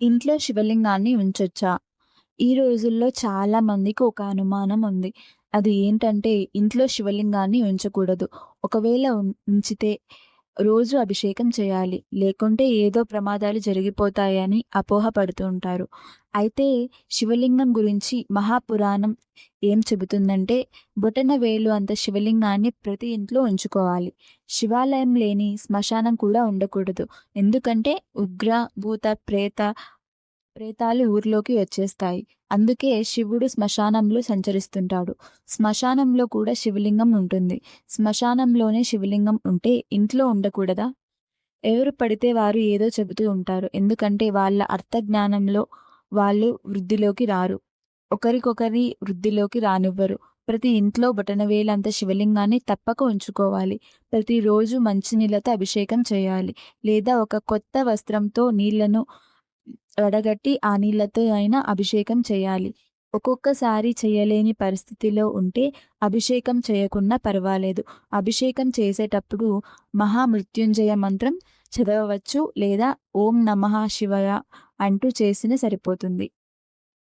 ఇంట్లో శివలింగాన్ని ఉంచొచ్చా? ఈ రోజుల్లో చాలా మందికి ఒక అనుమానం ఉంది. అది ఏంటంటే ఇంట్లో శివలింగాన్ని ఉంచకూడదు. ఒకవేళ ఉంచితే రోజు అభిషేకం చేయాలి. లేకుంటే ఏదో ప్రమాదాలు జరిగిపోతాయని అపోహ పడుతూ ఉంటారు. అయితే శివలింగం గురించి మహాపురాణం ఏం చెబుతుందంటే బొటనవేలు అంత శివలింగాన్ని ప్రతి ఇంట్లో ఉంచుకోవాలి. శివాలయం లేని శ్మశానం కూడా ఉండకూడదు. ఎందుకంటే ఉగ్ర, భూత, ప్రేతాలు ఊర్లోకి వచ్చేస్తాయి. అందుకే శివుడు శ్మశానంలో సంచరిస్తుంటాడు. శ్మశానంలో కూడా శివలింగం ఉంటుంది. శ్మశానంలోనే శివలింగం ఉంటే ఇంట్లో ఉండకూడదా? ఎవరు పడితే వారు ఏదో చెబుతూ ఉంటారు. ఎందుకంటే వాళ్ళ అర్థజ్ఞానంలో వాళ్ళు వృద్ధిలోకి రారు. ఒకరికొకరి వృద్ధిలోకి రానివ్వరు. ప్రతి ఇంట్లో బొటనవేలంత శివలింగాన్ని తప్పక ఉంచుకోవాలి. ప్రతిరోజు మంచినీళ్ళతో అభిషేకం చేయాలి. లేదా ఒక కొత్త వస్త్రంతో నీళ్లను వడగట్టి ఆ నీళ్లతో అయినా అభిషేకం చేయాలి. ఒక్కొక్కసారి చేయలేని పరిస్థితిలో ఉంటే అభిషేకం చేయకున్నా పర్వాలేదు. అభిషేకం చేసేటప్పుడు మహామృత్యుంజయ మంత్రం చదవవచ్చు లేదా ఓం నమః శివాయ అంటూ చేసినా సరిపోతుంది.